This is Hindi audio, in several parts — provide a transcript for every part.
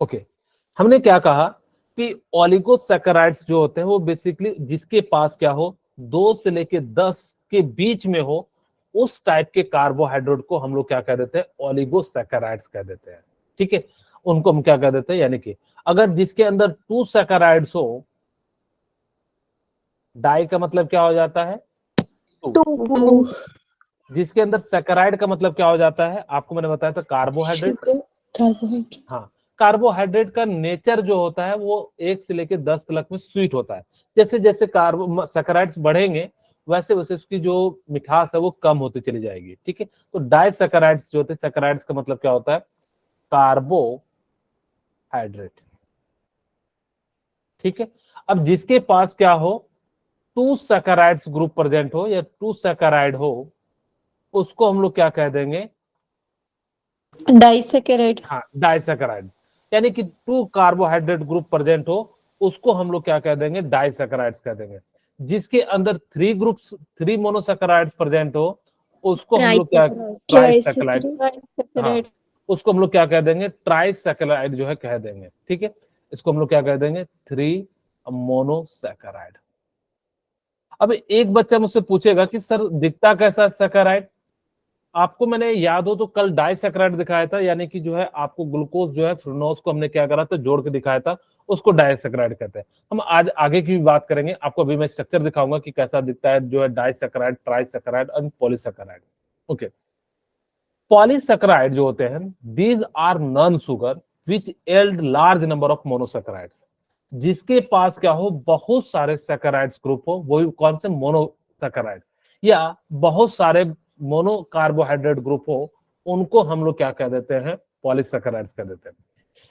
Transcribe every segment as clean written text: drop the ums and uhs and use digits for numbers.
ओके, हमने क्या कहा कि ओलिगोसैकेराइड्स जो होते हैं वो बेसिकली जिसके पास क्या हो 2 से लेके 10 के बीच में हो, उस टाइप के कार्बोहाइड्रेट को हम लोग क्या कह देते हैं, ओलिगोसैकेराइड्स कह देते हैं। ठीक है, उनको हम क्या कह देते हैं, यानी कि अगर जिसके अंदर 2 सैकेराइड्स हो, डाई का मतलब क्या हो जाता है, 2। जिसके अंदर सैकेराइड का मतलब क्या हो जाता है, आपको मैंने बताया था कार्बोहाइड्रेट। कार्बोहाइड्रेट। हाँ, कार्बोहाइड्रेट का नेचर जो होता है वो 1 से लेकर 10 तक में स्वीट होता है। जैसे जैसे कार्बो सैकेराइड्स बढ़ेंगे वैसे वैसे उसकी जो मिठास है वो कम होती चली जाएगी। ठीक है, तो डाइसैकेराइड्स जो होते हैं, सैकेराइड्स का मतलब क्या होता है, कार्बोहाइड्रेट। ठीक है, अब जिसके पास क्या हो 2 सैकेराइड्स ग्रुप प्रेजेंट हो या 2 सैकेराइड हो, उसको हम लोग क्या कह देंगे, डाइसैकेराइड। हाँ, डाइसैकेराइड। यानी कि 2 कार्बोहाइड्रेट ग्रुप प्रेजेंट हो उसको हम लोग क्या कह देंगे, डाइसैकेराइड्स कह देंगे। जिसके अंदर 3 ग्रुप्स 3 मोनोसैकेराइड्स प्रेजेंट हो उसको हम लोग क्या, ट्राइसैकेराइड। हाँ, उसको हम लोग क्या कह देंगे, ट्राइसैकेराइड जो है कह देंगे। ठीक है, इसको हम लोग क्या कह देंगे, 3 मोनोसैकेराइड। अब एक बच्चा मुझसे पूछेगा कि सर दिखता कैसा सैकेराइड, आपको मैंने याद हो तो कल डाइसैकेराइड दिखाया था, यानी कि जो है आपको ग्लूकोज जो है फ्रुक्टोज को हमने क्या करा था, जोड़ के दिखाया था, उसको डाइसैकेराइड कहते हैं। हम आज आगे की भी बात करेंगे, आपको अभी मैं स्ट्रक्चर दिखाऊंगा कि कैसा दिखता है जो है डाइसैकेराइड, ट्राइसैकेराइड और पॉलीसैकेराइड। ओके, पॉलीसैकेराइड जो होते हैं, these are non sugar which yield large number of monosaccharides. जिसके पास क्या हो बहुत सारे सैकेराइड्स ग्रुप हो, वो कौन से, मोनोसैकेराइड, या बहुत सारे मोनो कार्बोहाइड्रेट ग्रुप हो, उनको हम लोग क्या कह देते हैं, पॉलीसैकेराइड्स कह देते हैं।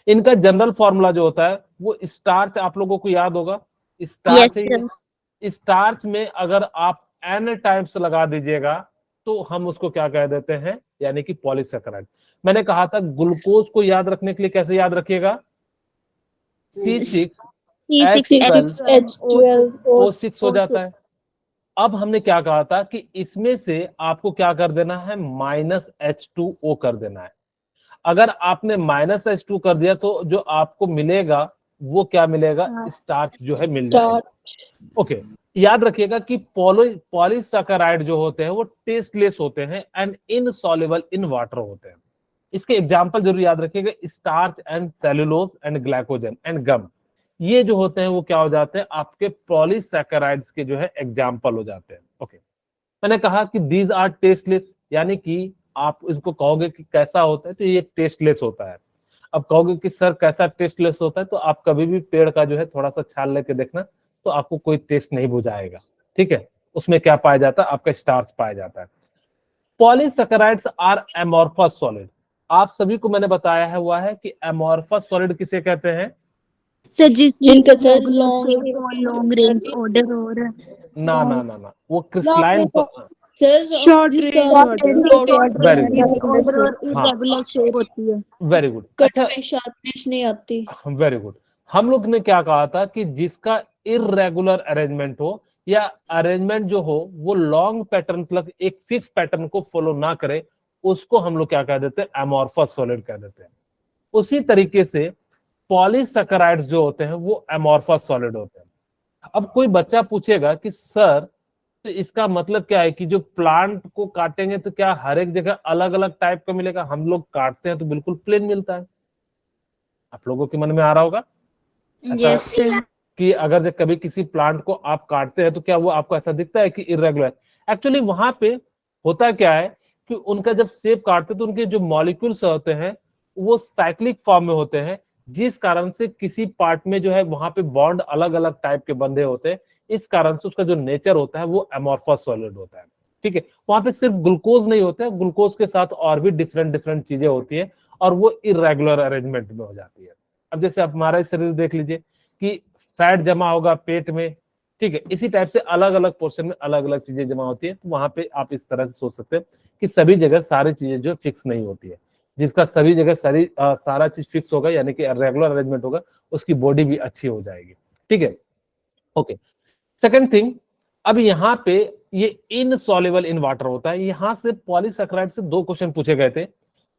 इनका जनरल फॉर्मूला जो होता है वो स्टार्च, आप लोगों को याद होगा, स्टार्च है। स्टार्च में अगर आप एन टाइम्स लगा दीजिएगा तो हम उसको क्या कह देते हैं, यानी कि पॉलीसैकेराइड। मैंने कहा था ग्लूकोज को याद रखने के लिए कैसे याद रखिएगा, C6H12O6 हो जाता है। अब हमने क्या कहा था कि इसमें से आपको क्या कर देना है, -H2O कर देना है। अगर आपने -H2 कर दिया तो जो आपको मिलेगा वो क्या मिलेगा, स्टार्च जो है मिल जाएगा। ओके, याद रखिएगा कि पॉलीसैकेराइड जो होते हैं वो टेस्टलेस होते हैं एंड इनसॉल्युबल इन वाटर होते हैं। इसके एग्जांपल जरूर याद रखिएगा, starch and cellulose and glycogen and gum, ये जो होते हैं वो क्या हो जाते हैं, आपके पॉलीसैकेराइड्स के जो है एग्जांपल हो जाते हैं। ओके, मैंने कहा कि दीज आर टेस्टलेस, यानी कि आप इसको कहोगे कि कैसा होता है तो ये टेस्टलेस होता है। अब कहोगे कि सर कैसा टेस्टलेस होता है, तो आप कभी भी पेड़ का जो है थोड़ा सा छाल लेके देखना, तो आपको कोई टेस्ट नहीं बुझाएगा। ठीक है, उसमें क्या पाया जाता है, आपका स्टार्च पाया जाता है। Polysaccharides are amorphous solid. आप सभी को मैंने बताया है हुआ है कि एमोर्फस सॉलिड किसे कहते हैं, सर जिनका सर लॉन्ग रेंज ऑर्डर और ना ना ना ना, वो क्रिस्टलाइन, सर शॉर्ट जिसका वेरी गुड, और इरेगुलर शेप होती है। वेरी गुड, कट अच्छा, में शार्पनेस नहीं आती। Very good. हम लोग ने क्या कहा था कि जिसका इरेगुलर अरेंजमेंट हो या अरेंजमेंट जो हो वो लॉन्ग पैटर्न मतलब एक फिक्स पैटर्न को फॉलो ना करे, उसको हम लोग क्या कह देते हैं, एमोर्फस सॉलिड कह देते हैं। उसी तरीके से पॉलीसैकेराइड्स जो होते हैं वो एमोर्फस सॉलिड होते हैं। अब कोई बच्चा पूछेगा कि सर तो इसका मतलब क्या है कि जो प्लांट को काटेंगे तो क्या हर एक जगह अलग अलग टाइप का मिलेगा, हम लोग काटते हैं तो बिल्कुल प्लेन मिलता है। आप लोगों के मन में आ रहा होगा ऐसा यस सर। कि अगर जब कभी किसी प्लांट को आप काटते हैं तो क्या वो आपको ऐसा दिखता है कि इरेगुलर, एक्चुअली वहां पे होता क्या है कि उनका जब शेप काटते हैं तो उनके जो मॉलिक्यूल्स होते हैं वो साइक्लिक फॉर्म में होते हैं, जिस कारण से किसी पार्ट में जो है वहां पे बॉन्ड अलग अलग टाइप के बंधे होते हैं, इस कारण से उसका जो नेचर होता है वो एमोर्फस सॉलिड होता है। ठीक है, वहां पे सिर्फ ग्लूकोज नहीं होता है, ग्लूकोज के साथ और भी डिफरेंट डिफरेंट चीजें होती है और वो इरेगुलर अरेंजमेंट में हो जाती है। अब जैसे आप हमारा शरीर देख लीजिए कि फैट जमा होगा पेट में, ठीक है, इसी टाइप से अलग अलग पोर्शन में अलग अलग चीजें जमा होती है, तो वहां पे आप इस तरह से सोच सकते हैं कि सभी जगह सारी चीजें जो फिक्स नहीं होती है, जिसका सभी जगह सारा चीज फिक्स होगा यानी कि रेगुलर अरेंजमेंट होगा, उसकी बॉडी भी अच्छी हो जाएगी। ठीक है, ओके, सेकंड थिंग, अब यहाँ पे ये इनसॉल्युबल इन वाटर होता है। यहां से पॉलीसैकेराइड से 2 क्वेश्चन पूछे गए थे।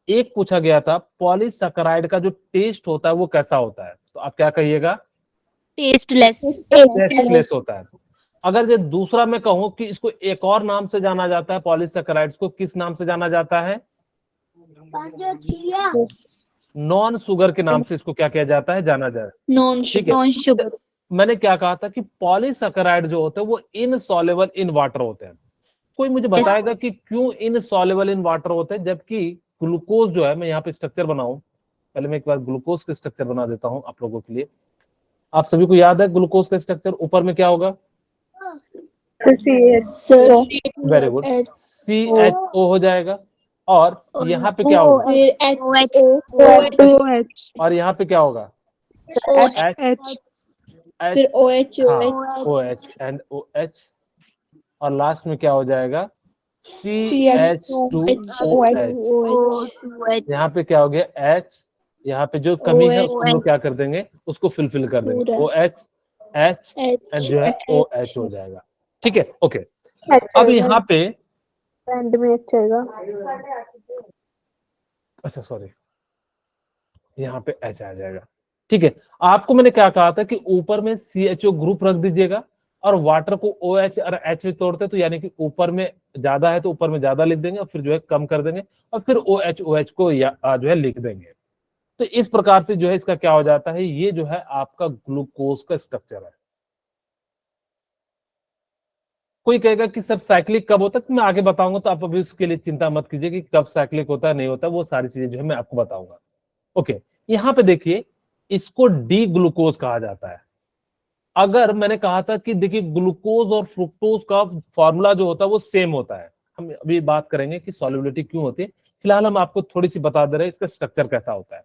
एक पूछा गया था पॉलीसैकेराइड का जो टेस्ट होता है वो कैसा होता है, तो आप क्या कहिएगा? टेस्टलेस। टेस्टलेस होता है। अगर जो दूसरा मैं कहूं कि इसको एक और नाम से जाना जाता है, पॉलीसैकेराइड्स को किस नाम से जाना जाता है? नॉन शुगर के नाम से इसको क्या किया जाता है, जाना जाए। नॉन ठीक है, नॉन शुगर। मैंने क्या कहा था कि पॉलीसैकेराइड जो होते हैं वो इनसॉल्युबल इन वाटर होते हैं। कोई मुझे बताएगा कि क्यों इनसॉल्युबल इन वाटर होते हैं, जबकि ग्लूकोज जो है, मैं यहाँ पे स्ट्रक्चर बनाऊं, पहले मैं एक बार ग्लूकोज का स्ट्रक्चर बना देता हूं आप लोगों के लिए। आप सभी को याद है ग्लूकोज का स्ट्रक्चर? ऊपर में क्या होगा? सर वेरी गुड, CHO हो जाएगा। और यहाँ पे क्या होगा? फिर OH। और यहाँ पे क्या होगा? OH। फिर H, OH हाँ, OH एंड OH। और लास्ट में क्या हो जाएगा? CH2OH। यहाँ पे क्या हो गया? H, यहाँ पे जो कमी है उसको हम लोग क्या कर देंगे, उसको फिलफिल कर देंगे। पूरा। OH, H एंड जो है OH हो जाएगा। ठीक है, ओके। अब यहाँ पे एंड में अच्छा, अच्छा सॉरी, यहाँ पे H आ जाएगा। ठीक है, आपको मैंने क्या कहा था कि ऊपर में CHO ग्रुप रख दीजिएगा और वाटर को OH और H में तोड़ते, तो यानी कि ऊपर में ज्यादा है तो ऊपर में ज्यादा लिख देंगे और फिर जो है कम कर देंगे और फिर OH को जो है लिख देंगे। तो इस प्रकार से जो है इसका क्या हो जाता है, ये जो है आपका ग्लूकोज का स्ट्रक्चर है। कोई कहेगा कि सर साइक्लिक कब होता है, तो मैं आगे बताऊंगा, तो आप अभी उसके लिए चिंता मत कीजिए कि कब साइक्लिक होता है नहीं होता, वो सारी चीजें जो है मैं आपको बताऊंगा। ओके, यहाँ पे देखिए, इसको डी ग्लूकोज कहा जाता है। अगर मैंने कहा था कि देखिए ग्लूकोज और फ्रुक्टोज का फॉर्मूला जो होता है वो सेम होता है, हम अभी बात करेंगे कि सॉल्युबिलिटी क्यों होती है, फिलहाल हम आपको थोड़ी सी बता दे रहे हैं इसका स्ट्रक्चर कैसा होता है।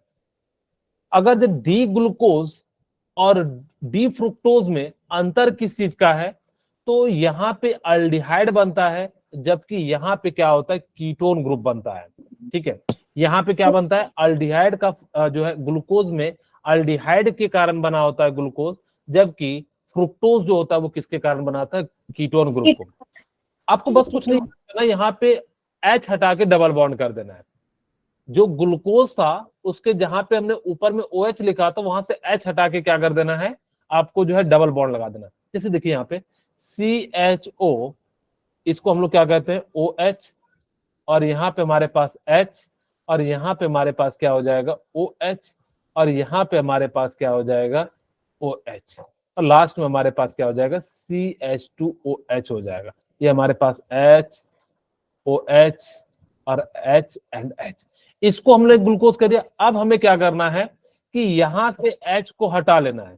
अगर जो डी ग्लूकोज और डी फ्रुक्टोज में अंतर किस चीज का है, तो यहाँ पे अल्डिहाइड बनता है, जबकि यहाँ पे क्या होता है, कीटोन ग्रुप बनता है। ठीक है, यहाँ पे क्या बनता है, अल्डिहाइड का जो है ग्लूकोज में अल्डिहाइड के कारण बना होता है ग्लूकोज, जबकि फ्रुक्टोज जो होता है वो किसके कारण बनाता है, कीटोन ग्रुप को। आपको बस कुछ नहीं करना, यहाँ पे H हटा के डबल बॉन्ड कर देना है। जो ग्लूकोज था उसके जहां पे हमने ऊपर में OH लिखा था वहां से H हटा के क्या कर देना है, आपको जो है डबल बॉन्ड लगा देना। जैसे देखिए यहाँ पे CHO, इसको हम लोग क्या कहते हैं, OH, और यहाँ पे हमारे पास H, और यहाँ पे हमारे पास क्या हो जाएगा, OH, और यहाँ पे हमारे पास क्या हो जाएगा, OH, और लास्ट में हमारे पास क्या हो जाएगा, CH2OH हो जाएगा। ये हमारे पास H, OH और H एंड H, इसको हमने ग्लूकोज कर दिया। अब हमें क्या करना है कि यहां से H को हटा लेना है,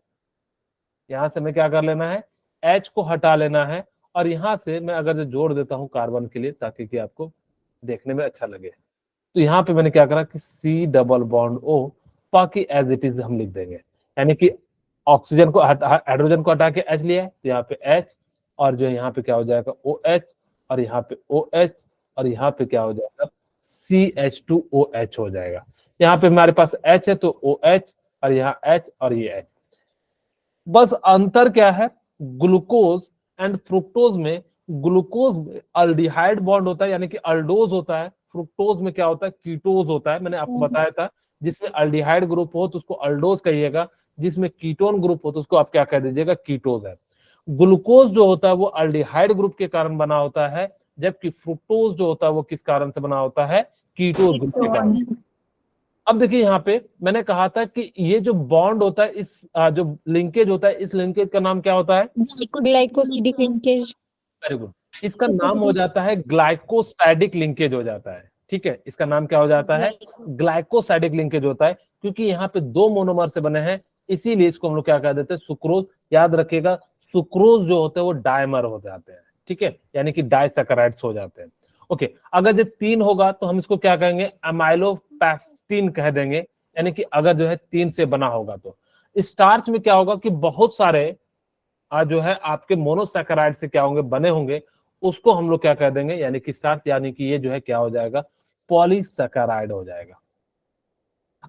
यहां से हमें क्या कर लेना है, H को हटा लेना है, और यहां से मैं अगर जो जोड़ देता हूं कार्बन के लिए ताकि कि आपको देखने में अच्छा लगे, तो यहाँ पे मैंने क्या करा कि C डबल बॉन्ड O, बाकी एज इट इज हम लिख देंगे, यानी कि ऑक्सीजन को हाइड्रोजन को हटा के H लिया है, तो यहाँ पे H, और जो यहाँ पे क्या हो जाएगा OH, और यहाँ पे OH, और यहाँ पे क्या हो जाएगा CH2OH हो जाएगा। यहाँ पे हमारे पास H है तो OH, और यहाँ H और ये H। बस अंतर क्या है, ग्लूकोज एंड फ्रुक्टोज में, ग्लूकोज में अल्डिहाइड बॉन्ड होता है यानी कि अल्डोज होता है, फ्रुक्टोज में क्या होता है, कीटोज होता है। मैंने आपको बताया था जिसमें अल्डिहाइड ग्रुप हो तो उसको अल्डोज कहिएगा, जिसमें कीटोन ग्रुप हो तो उसको आप क्या कह दीजिएगा, कीटोज है। ग्लूकोज जो होता है वो अल्डिहाइड ग्रुप के कारण बना होता है, जबकि फ्रुक्टोज जो होता है वो किस कारण से बना होता है, कीटोज ग्रुप के कारण। अब देखिए यहाँ पे मैंने कहा था कि ये जो बॉन्ड होता है, इस जो लिंकेज होता है, इस लिंकेज का नाम क्या होता है, ग्लाइकोसिडिक लिंकेज। वेरी गुड, इसका नाम हो जाता है ग्लाइकोसाइडिक लिंकेज हो जाता है। ठीक है, इसका नाम क्या हो जाता है, ग्लाइकोसाइडिक लिंकेज होता है, क्योंकि यहाँ पे दो मोनोमर से बने हैं, इसीलिए इसको हम लोग क्या कह देते हैं, सुक्रोज। याद रखिएगा, सुक्रोज जो होते हैं वो डायमर हो जाते हैं, ठीक है, यानी कि डाइसैकेराइड्स हो जाते हैं। ओके, अगर जो 3 होगा तो हम इसको क्या कहेंगे, अमाइलोपेक्टिन कह देंगे, यानी कि अगर जो है 3 से बना होगा तो। स्टार्च में क्या होगा कि बहुत सारे जो है आपके मोनोसैकेराइड से क्या होंगे, बने होंगे, उसको हम लोग क्या कह देंगे, यानी कि स्टार्च, यानी कि ये जो है क्या हो जाएगा, पॉलीसैकेराइड हो जाएगा।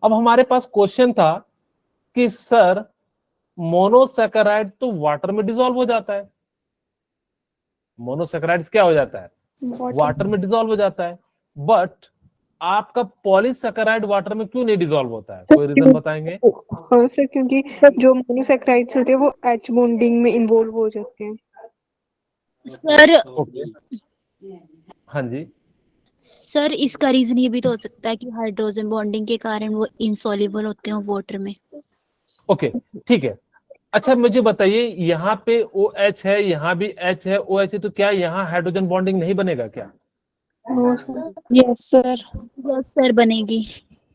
अब हमारे पास क्वेश्चन था कि सर मोनोसैकेराइड तो वाटर में डिसॉल्व हो जाता है, मोनोसैकेराइड्स क्या हो जाता है, वाटर में डिसॉल्व हो जाता है, बट आपका पॉलीसैकेराइड वाटर में क्यों नहीं डिसॉल्व होता है? सर, कोई रीजन बताएंगे? हाँ सर, क्योंकि जो मोनोसैकेराइड्स होते हैं वो H बॉन्डिंग में इन्वॉल्व हो जाते हैं। सर ओके, हाँ जी, सर इसका रीजन ये भी तो हो सकता है कि हाइड्रोजन बॉन्डिंग के कारण वो इनसॉल्युबल होते हैं वाटर में। ओके, ठीक है। अच्छा मुझे बताइए, यहाँ पे OH है, यहाँ भी H है, OH है, तो क्या यहाँ हाइड्रोजन बॉन्डिंग नहीं बनेगा क्या? Yes sir. यस सर, बनेगी।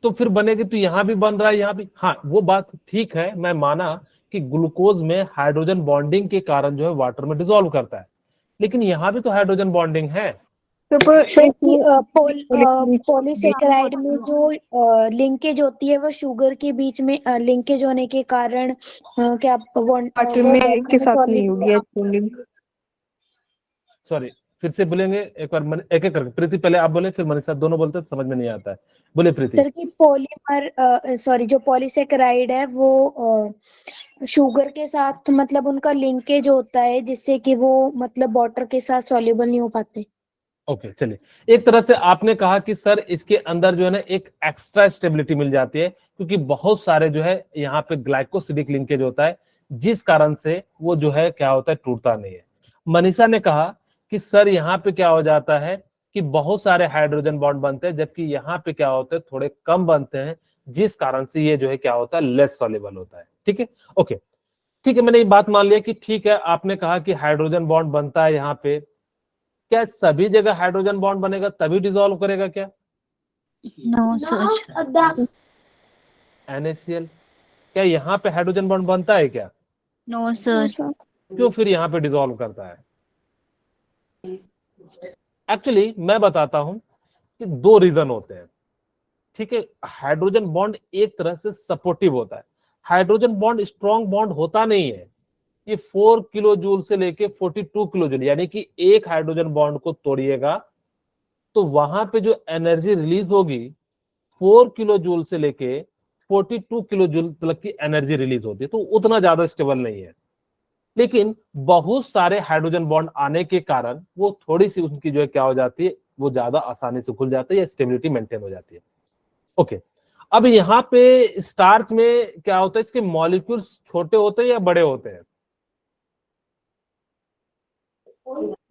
तो फिर बनेगी, तो यहाँ भी बन रहा है, यहाँ भी। हाँ वो बात ठीक है, मैं माना कि ग्लूकोज में हाइड्रोजन बॉन्डिंग के कारण जो है वाटर में डिसॉल्व करता है, लेकिन यहाँ भी तो हाइड्रोजन बॉन्डिंग है। सर कि पॉलीसेकेराइड में जो लिंकेज होती है वो शुगर के बीच में लिंकेज होने के कारण क्या वाटर में के साथ नहीं होगी H बॉन्डिंग। सॉरी, फिर से बोलेंगे एक बार, एक एक करके। प्रीति पहले आप बोले, फिर मनीषा, दोनों बोलते हैं, समझ में नहीं आता है। बोले प्रीति। सर की पॉलीमर सॉरी जो पॉलीसेकेराइड है वो शुगर के साथ मतलब उनका लिंकेज होता है जिससे कि वो मतलब वाटर के साथ सॉल्युबल नहीं हो पाते। ओके चलिए, एक तरह से आपने कहा कि सर इसके अंदर जो है ना एक एक्स्ट्रा स्टेबिलिटी मिल जाती है, क्योंकि बहुत सारे जो है यहाँ पे ग्लाइकोसिडिक लिंकेज होता है, जिस कारण से वो जो है क्या होता है, टूटता नहीं है। मनीषा ने कहा कि सर यहाँ पे क्या हो जाता है कि बहुत सारे हाइड्रोजन बॉन्ड बनते हैं, जबकि यहाँ पे क्या होता है, थोड़े कम बनते हैं, जिस कारण से ये जो है क्या होता है, लेस सॉल्युबल होता है। ठीक है, ओके, ठीक है, मैंने ये बात मान लिया कि ठीक है, आपने कहा कि हाइड्रोजन बॉन्ड बनता है यहाँ पे। क्या सभी जगह हाइड्रोजन बॉन्ड बनेगा तभी डिसॉल्व करेगा क्या? No sir. NaCl, क्या यहाँ पे हाइड्रोजन बॉन्ड बनता है क्या? No sir. क्यों फिर यहाँ पे डिसॉल्व करता है? एक्चुअली मैं बताता हूं कि दो रीजन होते हैं। ठीक है, हाइड्रोजन बॉन्ड एक तरह से सपोर्टिव होता है। हाइड्रोजन बॉन्ड स्ट्रॉन्ग बॉन्ड होता नहीं है। ये 4 किलो जूल से लेके 42 किलो जूल, यानी कि एक हाइड्रोजन बॉन्ड को तोड़िएगा तो वहां पे जो एनर्जी रिलीज होगी 4 किलो जूल से लेके 42 किलो जूल तक की एनर्जी रिलीज होती है, तो उतना ज्यादा स्टेबल नहीं है। लेकिन बहुत सारे हाइड्रोजन बॉन्ड आने के कारण वो थोड़ी सी उनकी जो है क्या हो जाती है, वो ज्यादा आसानी से खुल जाती है या स्टेबिलिटी मेंटेन हो जाती है। ओके, अब यहाँ पे स्टार्च में क्या होता है, इसके मॉलिक्यूल्स छोटे होते हैं या बड़े होते हैं?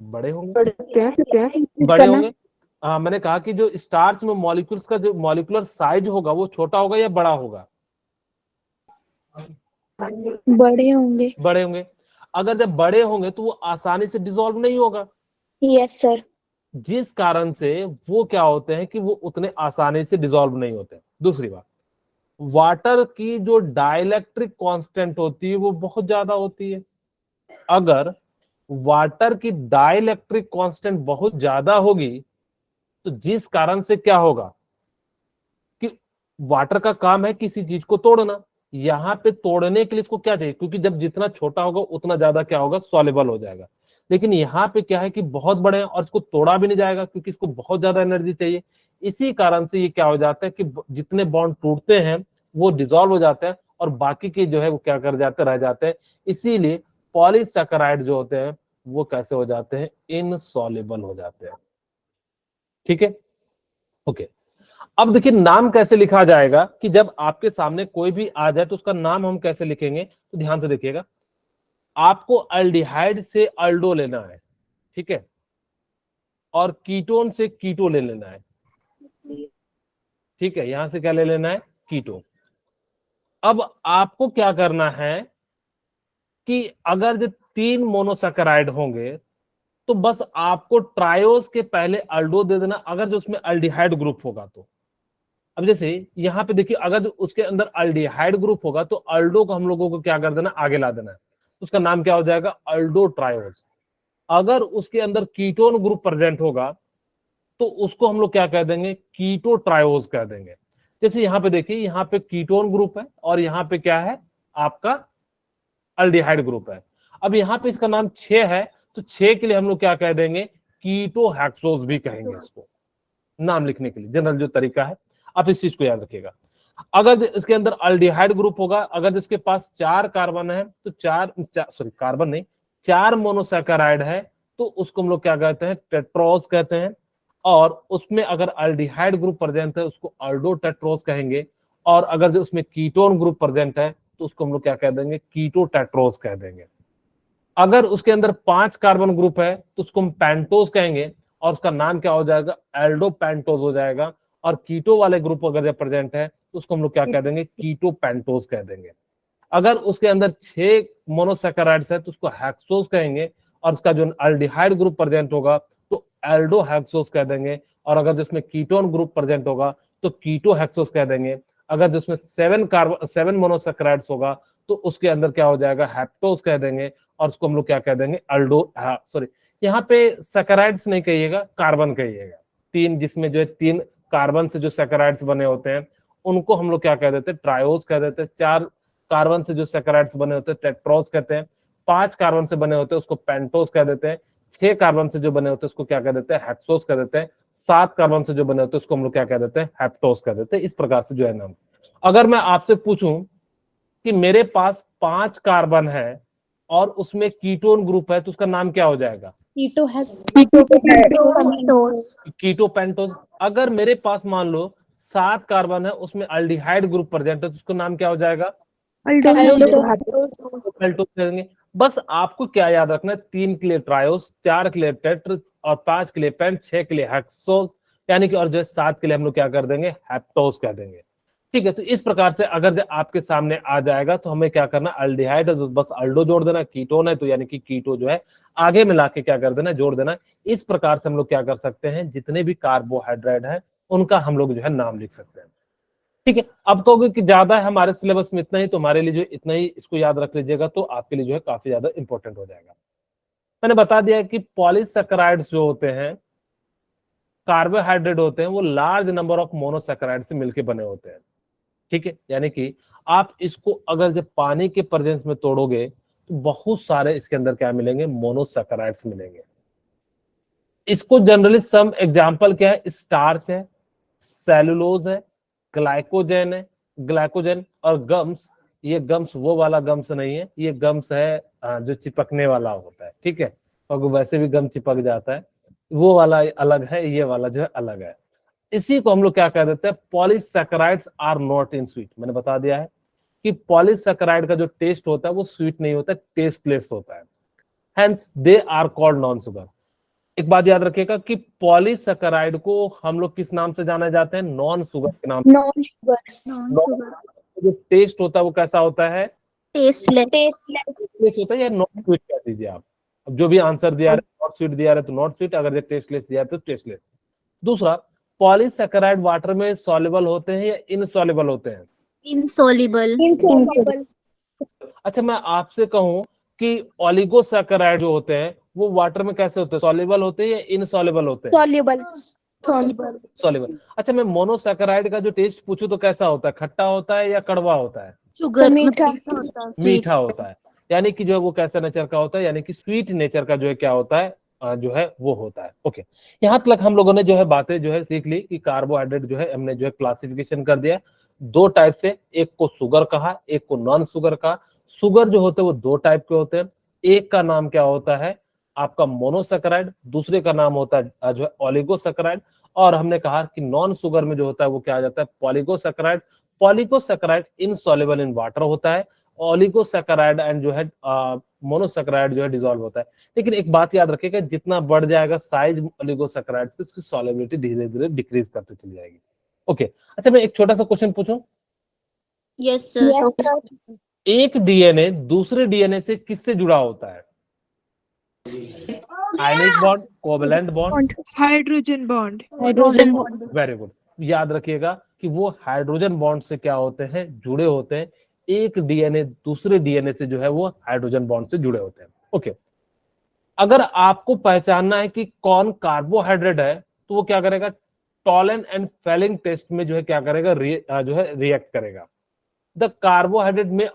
बड़े होंगे, बड़े होंगे। हाँ, मैंने कहा कि जो स्टार्च में मॉलिक्यूल्स का जो मॉलिक्यूलर साइज होगा वो छोटा होगा या बड़ा होगा? बड़े होंगे। बड़े होंगे। अगर जब बड़े होंगे तो वो आसानी से डिसॉल्व नहीं होगा, यस सर। जिस कारण से वो क्या होते हैं कि वो उतने आसानी से डिसॉल्व नहीं होते। दूसरी बात, वाटर की जो डाइलेक्ट्रिक कांस्टेंट होती है वो बहुत ज्यादा होती है। अगर वाटर की डाइलेक्ट्रिक कांस्टेंट बहुत ज्यादा होगी तो जिस कारण से क्या होगा कि वाटर का काम है किसी चीज को तोड़ना, यहाँ पे तोड़ने के लिए इसको क्या चाहिए, क्योंकि जब जितना छोटा होगा उतना ज्यादा क्या होगा, सॉल्युबल हो जाएगा। लेकिन यहाँ पे क्या है कि बहुत बड़े हैं और इसको तोड़ा भी नहीं जाएगा क्योंकि इसको बहुत ज्यादा एनर्जी चाहिए। इसी कारण से ये क्या हो जाता है कि जितने बॉन्ड टूटते हैं वो डिसॉल्व हो जाते हैं और बाकी के जो है वो क्या कर जाते रह जाते हैं। इसीलिए पॉलीसैकेराइड जो होते हैं वो कैसे हो जाते हैं, इनसॉल्युबल हो जाते हैं। ठीक है, ओके। अब देखिए नाम कैसे लिखा जाएगा, कि जब आपके सामने कोई भी आ जाए तो उसका नाम हम कैसे लिखेंगे, तो ध्यान से देखिएगा। आपको अल्डिहाइड से अल्डो लेना है, ठीक है, और कीटोन से कीटो ले लेना है। ठीक है, यहां से क्या ले लेना है, कीटो। अब आपको क्या करना है कि अगर जो 3 मोनोसैकेराइड होंगे तो बस आपको ट्रायोस के पहले अल्डो दे देना, अगर जो उसमें अल्डिहाइड ग्रुप होगा तो। अब जैसे यहाँ पे देखिए, अगर उसके अंदर अल्डिहाइड ग्रुप होगा तो अल्डो को हम लोगों को क्या कर देना, आगे ला देना है। उसका नाम क्या हो जाएगा, अल्डो ट्रायोस। अगर उसके अंदर कीटोन ग्रुप प्रेजेंट होगा तो उसको हम लोग क्या कह देंगे, कीटो ट्रायोस कह देंगे। जैसे यहाँ पे देखिए, यहाँ पे कीटोन ग्रुप है और यहाँ पे क्या है, आपका अल्डिहाइड ग्रुप है। अब यहाँ पे इसका नाम 6 है, तो 6 के लिए हम लोग क्या कह देंगे, कीटो हेक्सोस भी कहेंगे इसको, नाम लिखने के लिए जनरल जो तरीका है। आप इस चीज को याद रखिएगा। अगर इसके अंदर अल्डिहाइड ग्रुप होगा, अगर जिसके पास 4 कार्बन है तो 4 कार्बन नहीं, 4 मोनोसैकेराइड है तो उसको हम लोग क्या कहते हैं, टेट्रोस कहते हैं। और उसमें अगर अल्डिहाइड ग्रुप प्रेजेंट है उसको अल्डोटेट्रोज कहेंगे, और अगर जो उसमें कीटोन ग्रुप प्रेजेंट है तो उसको हम लोग क्या कह देंगे, कीटोटेट्रोज कह देंगे। अगर उसके अंदर 5 कार्बन ग्रुप है तो उसको हम पेंटोज कहेंगे, और उसका नाम क्या हो जाएगा, एल्डोपेंटोज हो जाएगा। और कीटो वाले ग्रुप अगर जब प्रेजेंट है तो उसको हम लोग क्या कह देंगे, कीटोपेंटोज कह देंगे। अगर उसके अंदर 6 मोनोसैकेराइड्स है तो उसको हेक्सोज कहेंगे, और उसका जो अल्डिहाइड ग्रुप प्रेजेंट होगा तो एल्डो हेक्सोज कह देंगे। और अगर जिसमें कीटोन ग्रुप प्रेजेंट होगा तो कीटो हेक्सोज कह देंगे। अगर जिसमें 7 मोनोसैकेराइड्स होगा तो उसके अंदर क्या हो जाएगा, हेप्टोज कह देंगे, और उसको हम लोग क्या कह देंगे, सॉरी यहाँ पे सैकेराइड्स नहीं कहिएगा, कार्बन कहिएगा। 3 जिसमें जो है 3 कार्बन से जो सैकेराइड्स बने होते हैं उनको हम लोग क्या कह देते हैं, ट्रायोज कह देते हैं। 4 कार्बन से जो सैकेराइड्स बने होते हैं टेट्रोज कहते हैं। 5 कार्बन से बने होते हैं उसको पेंटोज कह देते हैं। 6 कार्बन से जो बने होते हैं उसको क्या कह देते हैं, हेक्सोज कह देते हैं। 7 कार्बन से जो बने होते हैं उसको हम लोग क्या कह देते हैं, हेप्टोज कह देते हैं। इस प्रकार से जो है नाम। अगर मैं आपसे पूछूं कि मेरे पास 5 कार्बन है और उसमें कीटोन ग्रुप है तो उसका नाम क्या हो जाएगा, कीटोपेंटोज। अगर मेरे पास मान लो 7 कार्बन है उसमें अल्डिहाइड ग्रुप प्रेजेंट है तो उसका नाम क्या हो जाएगा, एल्डोपेंटोज कहेंगे। बस आपको क्या याद रखना है, 3 के लिए ट्रायोस, 4 के लिए टेट्र, और 5 के लिए पेंट, 6 के लिए हेक्सोज, यानी कि और जो 7 के लिए हम लोग क्या कर देंगे, हेप्टोज कह देंगे। ठीक है, तो इस प्रकार से अगर आपके सामने आ जाएगा तो हमें क्या करना, अल्डिहाइड है तो बस अल्डो जोड़ देना, कीटोन है तो यानी कि कीटो जो है आगे मिला के क्या कर देना, जोड़ देना। इस प्रकार से हम लोग क्या कर सकते हैं, जितने भी कार्बोहाइड्रेट है उनका हम लोग जो है नाम लिख सकते हैं। ठीक है, अब कहोगे कि ज्यादा है हमारे सिलेबस में इतना ही, तो हमारे लिए जो इतना ही इसको याद रख लीजिएगा तो आपके लिए जो है काफी ज्यादा इंपॉर्टेंट हो जाएगा। मैंने बता दिया कि पॉलीसैकेराइड्स जो होते हैं, कार्बोहाइड्रेट होते हैं, वो लार्ज नंबर ऑफ मोनोसैकेराइड से मिलकर बने होते हैं। ठीक है, यानी कि आप इसको अगर जब पानी के प्रेजेंस में तोड़ोगे तो बहुत सारे इसके अंदर क्या मिलेंगे, मोनोसैकेराइड्स मिलेंगे। इसको जनरली सम एग्जांपल क्या है, स्टार्च है, सेलुलोज है, ग्लाइकोजन और गम्स। ये गम्स वो वाला गम्स नहीं है, ये गम्स है जो चिपकने वाला होता है। ठीक है, और वैसे भी गम चिपक जाता है, वो वाला अलग है, ये वाला जो है अलग है। इसी को हम लोग क्या कह देते हैं, polysaccharides are not in sweet. मैंने बता दिया है कि पॉलीसैकेराइड का जो टेस्ट होता है वो स्वीट नहीं होता, टेस्टलेस होता है, hence they are called non sugar. एक बात याद रखिएगा कि पॉलीसैकेराइड को हम लोग किस नाम से जाने जाते हैं, नॉन शुगर के नाम नॉन शुगर। जो टेस्ट होता है वो कैसा होता है, टेस्टलेस होता है, या नॉट स्वीट कह दीजिए आप। अब जो भी आंसर दिया है, नॉट स्वीट दिया है तो नॉट स्वीट, अगर टेस्टलेस दिया है तो टेस्टलेस। दूसरा, पॉलीसैकेराइड वाटर में सॉल्युबल होते हैं या इनसॉल्युबल होते हैं, इंसॉल्युबल। अच्छा मैं आपसे कहूं कि ओलिगोसैकेराइड जो होते हैं वो वाटर में कैसे होते हैं, सॉल्युबल होते हैं या इनसॉल्युबल होते हैं, सॉल्युबल। अच्छा मैं मोनोसैकेराइड का जो टेस्ट पूछूं तो कैसा होता है, खट्टा होता है या कड़वा होता है, शुगर मीठा होता है। यानी कि जो है वो कैसा नेचर का होता है, यानी कि स्वीट नेचर का जो है क्या होता है, जो है वो होता है। ओके, यहाँ तक हम लोगों ने जो है बातें जो है सीख ली कि कार्बोहाइड्रेट जो है हमने जो है क्लासिफिकेशन कर दिया 2 टाइप से, एक को शुगर कहा, एक को नॉन शुगर कहा। शुगर जो होते हैं वो 2 टाइप के होते हैं, एक का नाम क्या होता है आपका मोनोसैकेराइड, दूसरे का नाम होता है जो है ओलिगोसैकेराइड। और हमने कहा कि नॉन शुगर में जो होता है वो क्या आ जाता है, पॉलीगोसैकेराइड। पॉलीगोसैकेराइड इनसॉल्युबल इन वाटर होता है, ओलिगोसैकेराइड एंड जो है मोनोसैकेराइड जो है डिसॉल्व होता है। लेकिन एक बात याद रखिएगा, जितना बढ़ जाएगा साइज ओलिगोसैकेराइड की, उसकी सॉल्युबिलिटी धीरे धीरे डिक्रीज करते चली जाएगी। ओके, अच्छा मैं एक छोटा सा क्वेश्चन पूछूं, यस सर। एक डीएनए दूसरे डीएनए से किससे जुड़ा होता है, ionic bond, covalent bond, hydrogen bond. Very good. याद रखिएगा कि वो हाइड्रोजन बॉन्ड से क्या होते हैं, जुड़े होते हैं। एक डीएनए दूसरे डीएनए से जो है वो हाइड्रोजन बॉन्ड से जुड़े होते हैं। ओके, अगर आपको पहचानना है कि कौन कार्बोहाइड्रेट है तो वो क्या करेगा, टॉलन एंड फेलिंग टेस्ट में जो है क्या करेगा, जो है रिएक्ट करेगा। द कार्बोहाइड्रेट में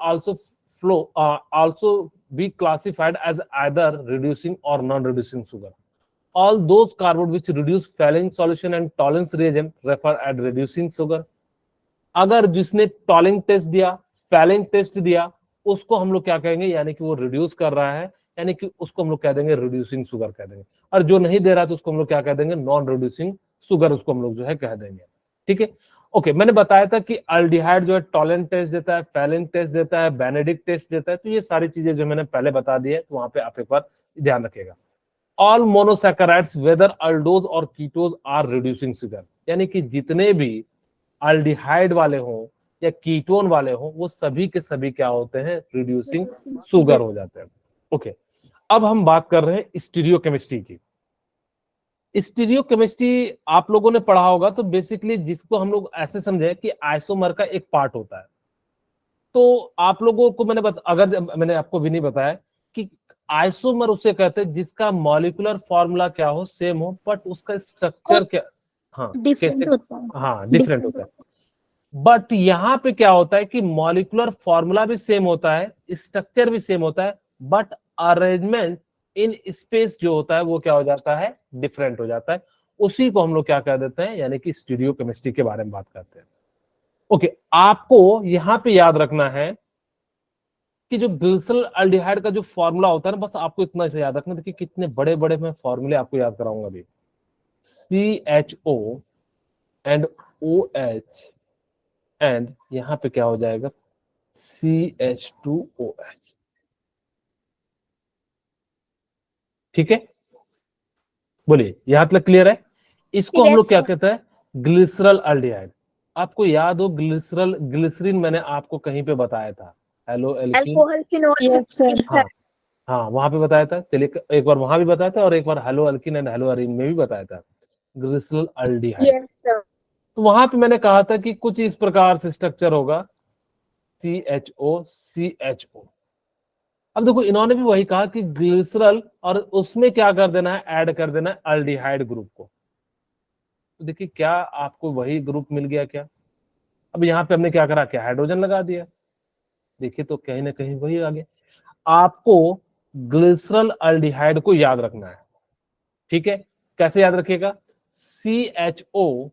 also be classified as either reducing or non-reducing sugar. All those carbohydrates which reduce Fehling solution and tolerance reagent refer as reducing sugar. अगर जिसने टॉलिंग टेस्ट दिया, फेलिंग टेस्ट दिया, उसको हम लोग क्या कहेंगे, यानी कि वो रिड्यूस कर रहा है, यानी कि उसको हम लोग कह देंगे रिड्यूसिंग शुगर कह देंगे, और जो नहीं दे रहा तो उसको हम लोग क्या कह देंगे, नॉन रिड्यूसिंग शुगर उसको हम लोग जो है कह देंगे। ठीक है, ओके। मैंने बताया था कि अल्डिहाइड जो है टॉलेंट टेस्ट देता है, फैलिन टेस्ट देता है, बेनेडिक्ट टेस्ट देता है, तो ये सारी चीजें जो मैंने पहले बता दी है, तो वहां पे आप एक बार ध्यान रखिएगा। ऑल मोनोसैकेराइड्स वेदर अल्डोज और कीटोज आर रिड्यूसिंग शुगर, यानी कि जितने भी अल्डिहाइड वाले हों या कीटोन वाले हों वो सभी के सभी क्या होते हैं, रिड्यूसिंग शुगर हो जाते हैं। ओके, अब हम बात कर रहे हैं स्टीरियोकेमिस्ट्री की। स्टीरियोकेमिस्ट्री आप लोगों ने पढ़ा होगा, तो बेसिकली जिसको हम लोग ऐसे समझे कि आइसोमर का एक पार्ट होता है। तो आप लोगों को अगर मैंने आपको भी नहीं बताया कि आइसोमर उसे कहते हैं जिसका मॉलिक्यूलर फॉर्मूला क्या हो, सेम हो, बट उसका स्ट्रक्चर क्या, हाँ कैसे, डिफरेंट होता है। हाँ डिफरेंट होता है। बट यहाँ पे क्या होता है कि मॉलिक्यूलर फॉर्मूला भी सेम होता है, स्ट्रक्चर भी सेम होता है, बट अरेंजमेंट इन स्पेस जो होता है वो क्या हो जाता है, डिफरेंट हो जाता है। उसी को हम लोग क्या कह देते हैं, यानी कि स्टीरियोकेमिस्ट्री के बारे में बात करते हैं। ओके, आपको यहां पे याद रखना है कि जो ग्लिसरॉल अल्डिहाइड का जो फॉर्मूला होता है ना, बस आपको इतना से याद रखना। देखिए कितने बड़े बड़े मैं फॉर्मूले आपको याद कराऊंगा अभी। CHO एंड OH एंड यहां पे क्या हो जाएगा, CH2OH। ठीक है, बोलिए यहां तक क्लियर है। इसको हम Yes, लोग क्या sir. कहते हैं, ग्लिसरॉल अल्डिहाइड। आपको याद हो ग्लिसरीन मैंने आपको कहीं पे बताया था, hello alkene. Alcohol, phenol. Yes, sir. हाँ हाँ, वहां पे बताया था। चलिए एक बार वहां भी बताया था और एक बार haloalkene and haloarene में भी बताया था, ग्लिसरॉल अल्डिहाइड। Yes, sir. तो वहां पे मैंने कहा था कि कुछ इस प्रकार से स्ट्रक्चर होगा, CHO। अब देखो इन्होंने भी वही कहा कि ग्लिसरॉल और उसमें क्या कर देना है, ऐड कर देना है अल्डिहाइड ग्रुप को। तो देखिए क्या आपको वही ग्रुप मिल गया क्या। अब यहाँ पे हमने क्या करा, क्या हाइड्रोजन लगा दिया। देखिए तो कहीं ना कहीं वही आ गया। आपको ग्लिसरॉल अल्डिहाइड को याद रखना है। ठीक है, कैसे याद रखिएगा, CHO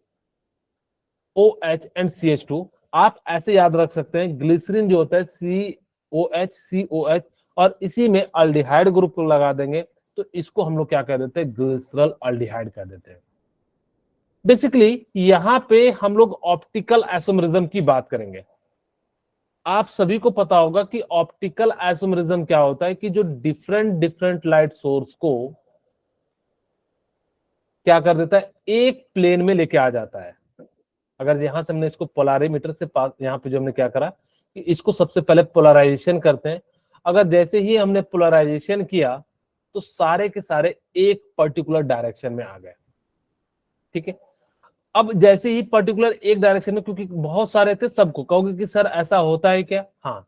OH एंड CH2। आप ऐसे याद रख सकते हैं, ग्लिसरीन जो होता है COH और इसी में अल्डिहाइड ग्रुप को लगा देंगे, तो इसको हम लोग क्या कह देते हैं, ग्लिसरॉल अल्डिहाइड कह देते हैं। बेसिकली यहां पे हम लोग ऑप्टिकल आइसोमरिज्म की बात करेंगे। आप सभी को पता होगा कि ऑप्टिकल आइसोमरिज्म क्या होता है, कि जो डिफरेंट डिफरेंट लाइट सोर्स को क्या कर देता है, एक प्लेन में लेके आ जाता है। अगर यहां से हमने इसको पोलरिमीटर से पास, यहाँ पे जो हमने क्या करा कि इसको सबसे पहले पोलराइजेशन करते हैं। अगर जैसे ही हमने पोलराइजेशन किया तो सारे के सारे एक पर्टिकुलर डायरेक्शन में आ गए। ठीक है, अब जैसे ही पर्टिकुलर एक डायरेक्शन में, क्योंकि बहुत सारे थे, सबको कहोगे कि सर ऐसा होता है क्या। हाँ,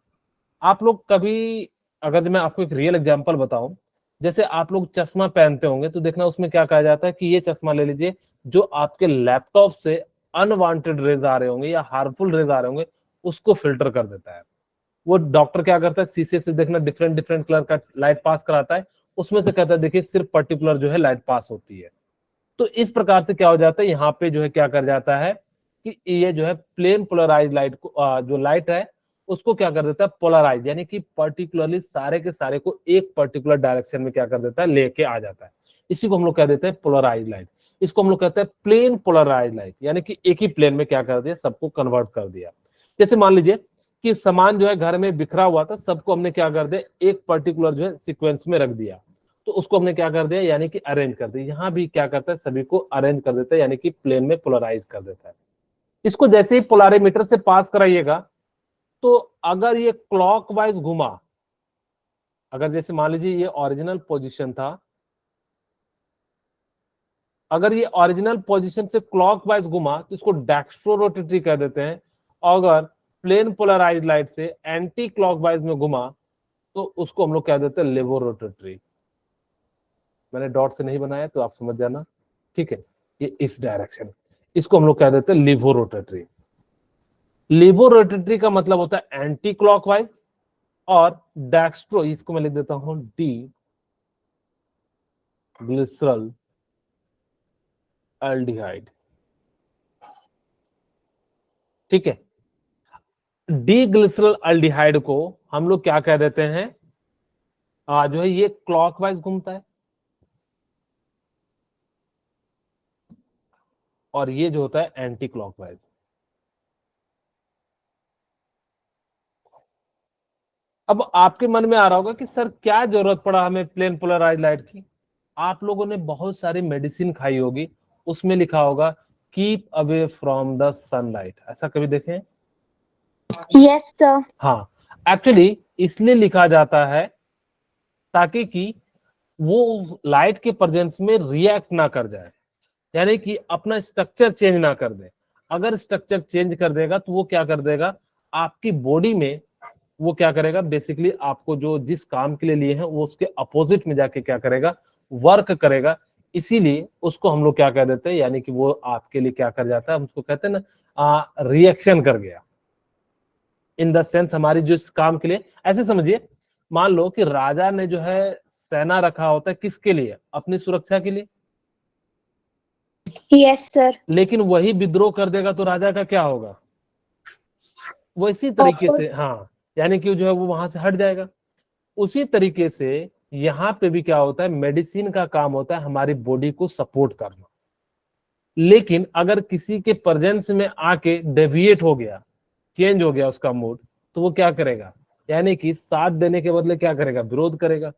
आप लोग कभी, अगर मैं आपको एक रियल एग्जांपल बताऊं, जैसे आप लोग चश्मा पहनते होंगे तो देखना उसमें क्या कहा जाता है कि ये चश्मा ले लीजिए, जो आपके लैपटॉप से अनवांटेड रेज आ रहे होंगे या हार्मफुल रेज आ रहे होंगे उसको फिल्टर कर देता है। वो डॉक्टर क्या करता है, शीशे से देखना डिफरेंट डिफरेंट कलर का लाइट पास कराता है, उसमें से कहता है देखिए सिर्फ पर्टिकुलर जो है लाइट पास होती है। तो इस प्रकार से क्या हो जाता है, यहाँ पे जो है क्या कर जाता है कि ये जो है प्लेन पोलराइज लाइट को, जो लाइट है उसको क्या कर देता है, पोलराइज, यानी कि पर्टिकुलरली सारे के सारे को एक पर्टिकुलर डायरेक्शन में क्या कर देता है, लेके आ जाता है। इसी को हम लोग कह देते हैं पोलराइज लाइट। इसको हम लोग कहते हैं प्लेन पोलराइज लाइट, यानी कि एक ही प्लेन में क्या कर दिया, सबको कन्वर्ट कर दिया। जैसे मान लीजिए कि सामान जो है घर में बिखरा हुआ था, सबको हमने क्या कर दिया, एक पर्टिकुलर जो है सीक्वेंस में रख दिया, तो उसको हमने क्या कर दिया, यानी कि अरेंज कर दिया। यहाँ भी क्या करता है, सभी को अरेंज कर देता है, यानी कि प्लेन में पोलराइज कर देता है। इसको जैसे ही पोलरिमीटर से पास कराइएगा, तो अगर ये क्लॉकवाइज घुमा, अगर जैसे मान लीजिए ये ओरिजिनल पोजीशन था, अगर ये ओरिजिनल पोजीशन से क्लॉकवाइज घुमा तो इसको डेक्स्ट्रो रोटेटरी कह देते हैं। अगर प्लेन पोलराइज लाइट से एंटी क्लॉकवाइज में घुमा तो उसको हम लोग कह देते हैं लेवो रोटेटरी। मैंने डॉट से नहीं बनाया तो आप समझ जाना। ठीक है, ये इस डायरेक्शन, इसको हम लोग कह देते हैं लिवो रोटेटरी। लिवो रोटेटरी का मतलब होता है एंटी क्लॉकवाइज, और डेक्स्ट्रो, इसको मैं लिख देता हूं डी ग्लिसरॉल एल्डिहाइड। ठीक है, डी ग्लिसरॉल एल्डिहाइड को हम लोग क्या कह देते हैं, जो है ये क्लॉकवाइज घूमता है और ये जो होता है एंटी क्लॉकवाइज। अब आपके मन में आ रहा होगा कि सर क्या जरूरत पड़ा हमें प्लेन पोलराइज लाइट की। आप लोगों ने बहुत सारी मेडिसिन खाई होगी, उसमें लिखा होगा keep away from the sunlight, ऐसा कभी देखें? Yes sir. हाँ, एक्चुअली इसलिए लिखा जाता है ताकि कि वो लाइट के प्रेजेंस में रिएक्ट ना कर जाए, यानी कि अपना स्ट्रक्चर चेंज ना कर दे। अगर स्ट्रक्चर चेंज कर देगा तो वो क्या कर देगा, आपकी बॉडी में वो क्या करेगा, बेसिकली आपको जो जिस काम के लिए लिए हैं वो उसके अपोजिट में जाके क्या करेगा, वर्क करेगा। इसीलिए उसको हम लोग क्या कह देते हैं, यानी कि वो आपके लिए क्या कर जाता है, हम उसको कहते हैं ना रिएक्शन कर गया। इन द सेंस हमारी जो इस काम के लिए, ऐसे समझिए, मान लो कि राजा ने जो है सेना रखा होता है किसके लिए, अपनी सुरक्षा के लिए। Yes sir. लेकिन वही विद्रोह कर देगा तो राजा का क्या होगा, वो इसी तरीके से, हाँ, यानी कि जो है वो वहां से हट जाएगा। उसी तरीके से यहाँ पे भी क्या होता है, मेडिसिन का काम होता है हमारी बॉडी को सपोर्ट करना। लेकिन अगर किसी के प्रेजेंस में आके डेविएट हो गया, चेंज हो गया उसका मूड, तो वो क्या करेगा, यानी कि साथ देने के बदले क्या करेगा, विरोध करेगा।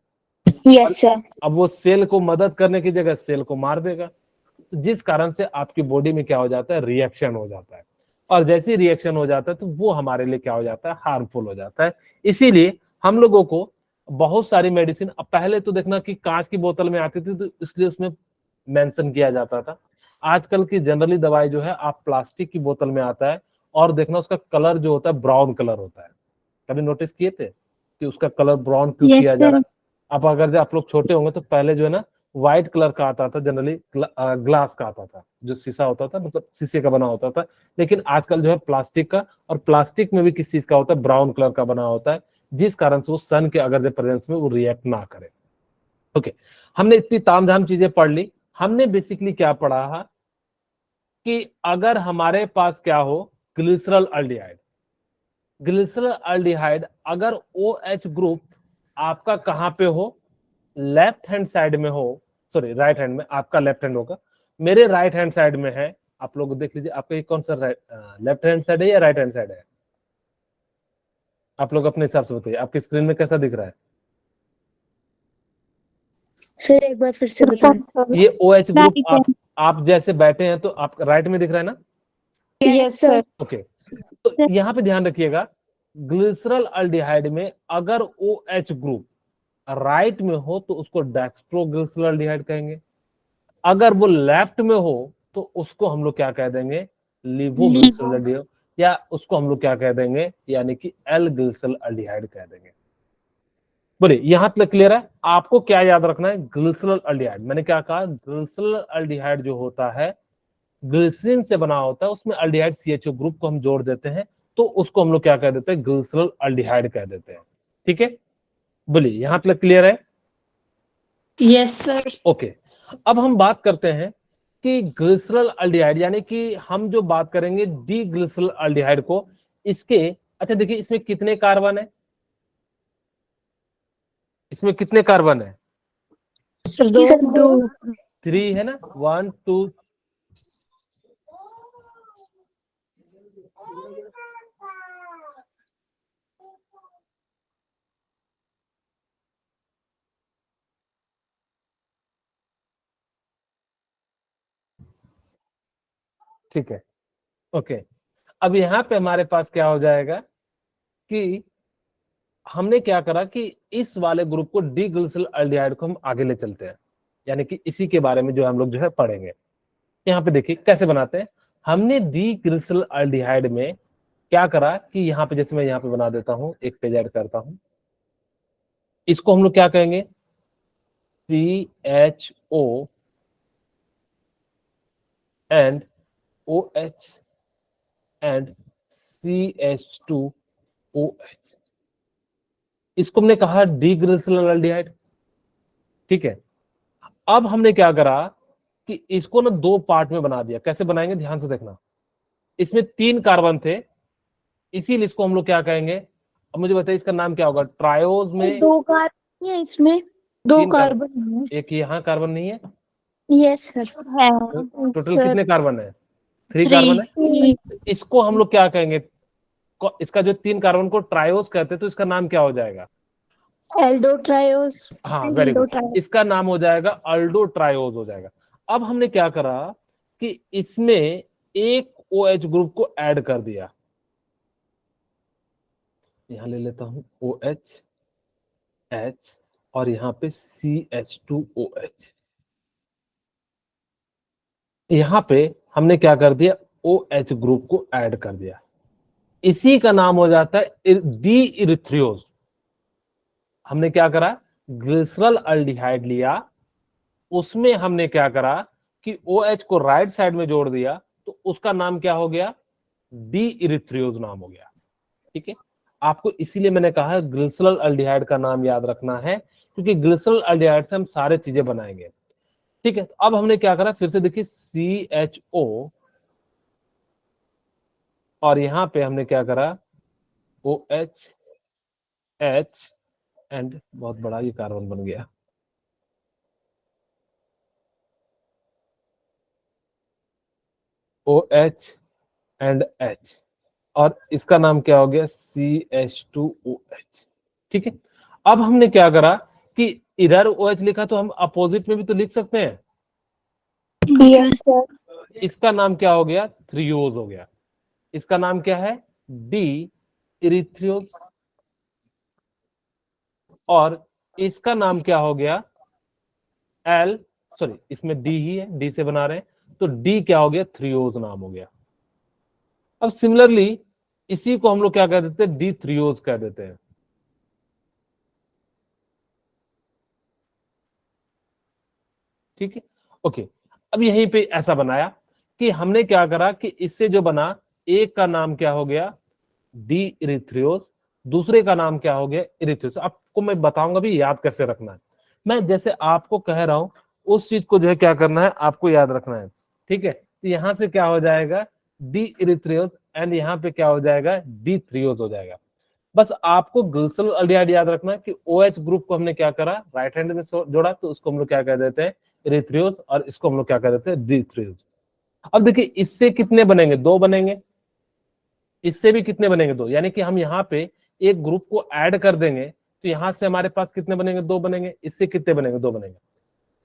Yes sir. अब वो सेल को मदद करने की जगह सेल को मार देगा, तो जिस कारण से आपकी बॉडी में क्या हो जाता है, रिएक्शन हो जाता है। और जैसे रिएक्शन हो जाता है तो वो हमारे लिए क्या हो जाता है, हार्मफुल हो जाता है। इसीलिए हम लोगों को बहुत सारी मेडिसिन, अब पहले तो देखना कि कांच की बोतल में आती थी तो इसलिए उसमें मेंशन किया जाता था। आजकल की जनरली दवाई जो है आप प्लास्टिक की बोतल में आता है, और देखना उसका कलर जो होता है ब्राउन कलर होता है। कभी नोटिस किए थे कि उसका कलर ब्राउन क्यों किया जा रहा है? अब अगर आप लोग छोटे होंगे तो पहले जो है ना व्हाइट कलर का आता था, जनरली ग्लास का आता था, जो शीशा होता था, मतलब शीशे का बना होता था। लेकिन आजकल जो है प्लास्टिक का, और प्लास्टिक में भी किस चीज का होता है, ब्राउन कलर का बना होता है, जिस कारण से वो सन के अगर जो प्रेजेंस में वो रिएक्ट ना करे। ओके, हमने इतनी तामझाम चीजें पढ़ ली। हमने बेसिकली क्या पढ़ा कि अगर हमारे पास क्या हो, ग्लिसरल अल्डिहाइड, ग्लिसरल अल्डिहाइड अगर OH ग्रुप आपका कहां पे हो, लेफ्ट हैंड साइड में हो, सॉरी राइट हैंड में, आपका लेफ्ट हैंड होगा, मेरे राइट हैंड साइड में है। आप लोग देख लीजिए आपका कौन सा लेफ्ट हैंड साइड है या राइट हैंड साइड है, आप लोग अपने हिसाब से बताइए, आपकी स्क्रीन में कैसा दिख रहा है? सर एक बार फिर से बताएं। ये OH ग्रुप आप जैसे बैठे हैं तो आप राइट में दिख रहा है ना? Yes sir. ओके, तो यहाँ पे ध्यान रखिएगा, ग्लिसरल अल्डिहाइड में अगर OH ग्रुप राइट में हो तो उसको डेक्स्ट्रोग्लिसरल अल्डिहाइड कहेंगे। अगर वो लेफ्ट में हो तो उसको हम लोग क्या कह देंगे, लिवोग्लिसरल अल्डिहाइड, या उसको हम लोग क्या कह देंगे, यानी कि एल ग्लिसरल अल्डिहाइड कह देंगे। बोलिए यहां तक क्लियर है? आपको क्या याद रखना है, ग्लिसरल अल्डिहाइड, मैंने क्या कहा, ग्लिसरल अल्डिहाइड जो होता है ग्लिसरीन से बना होता है, उसमें अल्डिहाइड CHO ग्रुप को हम जोड़ देते हैं, तो उसको हम लोग क्या कह देते हैं, ग्लिसरल अल्डिहाइड कह देते हैं। ठीक है, बोलिए यहां तक क्लियर है? Yes sir. ओके, अब हम बात करते हैं कि ग्लिसरल अल्डिहाइड, यानी कि हम जो बात करेंगे डी ग्लिसरल अल्डिहाइड को, इसके, अच्छा देखिए इसमें कितने कार्बन है, इसमें कितने कार्बन है? सर दो। 3 है ना, 1 2। ठीक है, ओके, अब यहाँ पे हमारे पास क्या हो जाएगा कि हमने क्या करा कि इस वाले ग्रुप को डी ग्लिसरल अल्डिहाइड को हम आगे ले चलते हैं, यानी कि इसी के बारे में जो हम लोग जो है पढ़ेंगे। यहाँ पे देखिए कैसे बनाते हैं। हमने डी ग्लिसरल अल्डिहाइड में क्या करा कि यहाँ पे, जैसे मैं यहाँ पे बना देता हूं, एक पेज ऐड करता हूं, इसको हम लोग क्या कहेंगे, CHO and OH and CH2OH, इसको हमने कहा डी ग्लिसरल अल्डिहाइड। ठीक है, अब हमने क्या करा कि इसको ना 2 पार्ट में बना दिया। कैसे बनाएंगे, ध्यान से देखना, इसमें 3 कार्बन थे, इसीलिए इसको हम लोग क्या कहेंगे, अब मुझे बताइए इसका नाम क्या होगा, ट्रायोज में दो कार ये इसमें दो तीन कार्बन, कार्बन है। एक यहाँ कार्बन नहीं है, यस सर। है टोटल सर कितने कार्बन है? 3 3। कार्बन है। तो इसको हम लोग क्या कहेंगे? इसका जो 3 कार्बन को ट्रायोज कहते हैं, तो इसका नाम क्या हो जाएगा? एल्डोट्रायोज। हाँ वेरी गुड, इसका नाम हो जाएगा अल्डो ट्रायोज हो जाएगा। अब हमने क्या करा कि इसमें एक OH ग्रुप को ऐड कर दिया, यहां ले लेता हूं OH H और यहां पे CH2OH। यहां पे हमने क्या कर दिया, OH ग्रुप को ऐड कर दिया, इसी का नाम हो जाता है डी इरिथ्रियोज। हमने क्या करा, ग्लिसरल अल्डिहाइड लिया, उसमें हमने क्या करा कि OH को राइट साइड में जोड़ दिया, तो उसका नाम क्या हो गया, डी इरिथ्रियोज नाम हो गया। ठीक है, आपको इसीलिए मैंने कहा है ग्लिसरल अल्डिहाइड का नाम याद रखना है, क्योंकि ग्लिसरल अल्डिहाइड से हम सारे चीजें बनाएंगे। ठीक है, तो अब हमने क्या करा, फिर से देखिए CHO और यहां पे हमने क्या करा OH H एंड बहुत बड़ा ये कार्बन बन गया, OH एंड H और इसका नाम क्या हो गया, CH2OH। ठीक है, अब हमने क्या करा कि इधर OH लिखा तो हम अपोजिट में भी तो लिख सकते हैं, यस सर। इसका नाम क्या हो गया, थ्रियोज हो गया। इसका नाम क्या है, डी इरिथ्रियोज, और इसका नाम क्या हो गया, एल, सॉरी इसमें डी ही है, डी से बना रहे हैं, तो डी क्या हो गया, थ्रियोज नाम हो गया। अब सिमिलरली इसी को हम लोग क्या कह देते हैं, डी थ्रियोज कह देते हैं। ठीक है, ओके। अब यहीं पे ऐसा बनाया कि हमने क्या करा कि इससे जो बना, एक का नाम क्या हो गया, डी इरिथ्रियोज, दूसरे का नाम क्या हो गया, इरिथ्रियोज। आपको मैं बताऊंगा भी याद कैसे रखना है, मैं जैसे आपको कह रहा हूं उस चीज को जो है क्या करना है, आपको याद रखना है। ठीक है, तो यहां से क्या हो जाएगा, डी इरिथ्रियोज एंड यहाँ पे क्या हो जाएगा, डी थ्रियोज हो जाएगा। बस आपको ग्लिसरल अल्डिहाइड याद रखना है कि OH ग्रुप को हमने क्या करा, राइट हैंड में जोड़ा, तो उसको हम लोग क्या कह देते हैं, इरिथ्रियोज, और इसको हम लोग क्या कह देते हैं, डिथ्रियोज। अब देखिए इससे कितने बनेंगे, 2 बनेंगे, इससे भी कितने बनेंगे, 2, यानी कि हम यहाँ पे एक ग्रुप को ऐड कर देंगे, तो यहां से हमारे पास कितने बनेंगे, 2 बनेंगे, इससे कितने बनेंगे, 2 बनेंगे,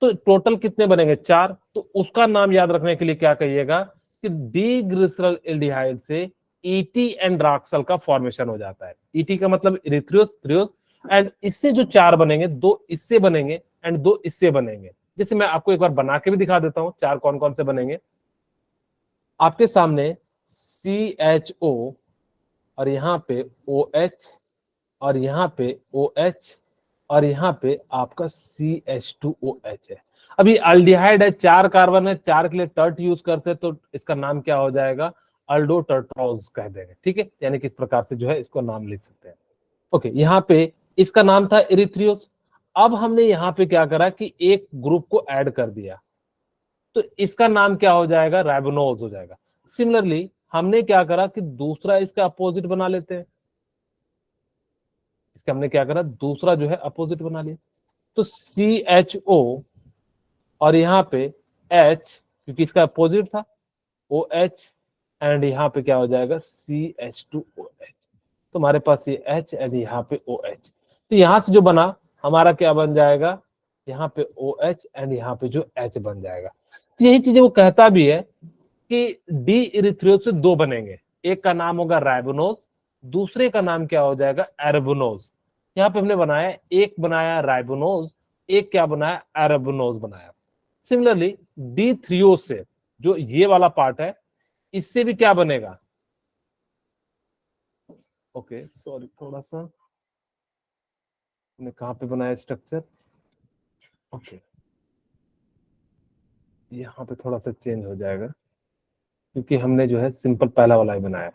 तो टोटल कितने बनेंगे, 4। तो उसका नाम याद रखने के लिए क्या कहिएगा कि डी ग्लिसरल एल्डिहाइड से ET एंड ड्राक्सल का फॉर्मेशन हो जाता है। ET का मतलब इरिथ्रियोज, थ्रियोज, एंड इससे जो 4 बनेंगे, 2 इससे बनेंगे एंड 2 इससे बनेंगे। जैसे मैं आपको एक बार बना के भी दिखा देता हूं 4 कौन कौन से बनेंगे। आपके सामने CHO और यहाँ पे OH और यहाँ पे OH और यहाँ पे आपका CH2OH है। अभी अल्डिहाइड है, 4 कार्बन है, 4 के लिए टर्ट यूज करते हैं, तो इसका नाम क्या हो जाएगा, अल्डो टर्ट्रोज कह देंगे। ठीक है, यानी कि इस प्रकार से जो है इसको नाम लिख सकते हैं। ओके, यहाँ पे इसका नाम था इरिथ्रियोज। अब हमने यहाँ पे क्या करा कि एक ग्रुप को ऐड कर दिया, तो इसका नाम क्या हो जाएगा, राइबोनोज हो जाएगा। सिमिलरली हमने क्या करा कि दूसरा इसका अपोजिट बना लेते हैं, इसका हमने क्या करा, दूसरा जो है अपोजिट बना लिया, तो CHO और यहाँ पे H, क्योंकि इसका अपोजिट था, OH एंड यहाँ पे क्या हो जाएगा, CH2OH। तो हमारे पास ये H एंड यहाँ पे OH, तो यहां से जो बना हमारा क्या बन जाएगा, यहाँ पे OH एंड यहाँ पे जो H बन जाएगा। तो यही चीजें वो कहता भी है कि डी इरिथ्रियोज से 2 बनेंगे, एक का नाम होगा राइबोनोज, दूसरे का नाम क्या हो जाएगा, एरेबोनोज। यहाँ पे हमने बनाया, एक बनाया राइबोनोज, एक क्या बनाया, एरेबोनोज बनाया। सिमिलरली डी थ्रियोज से जो ये वाला पार्ट है, इससे भी क्या बनेगा, ओके सॉरी थोड़ा सा हमने कहां पे बनाया स्ट्रक्चर, ओके यहाँ पे थोड़ा सा चेंज हो जाएगा, क्योंकि हमने जो है सिंपल पहला वाला ही बनाया।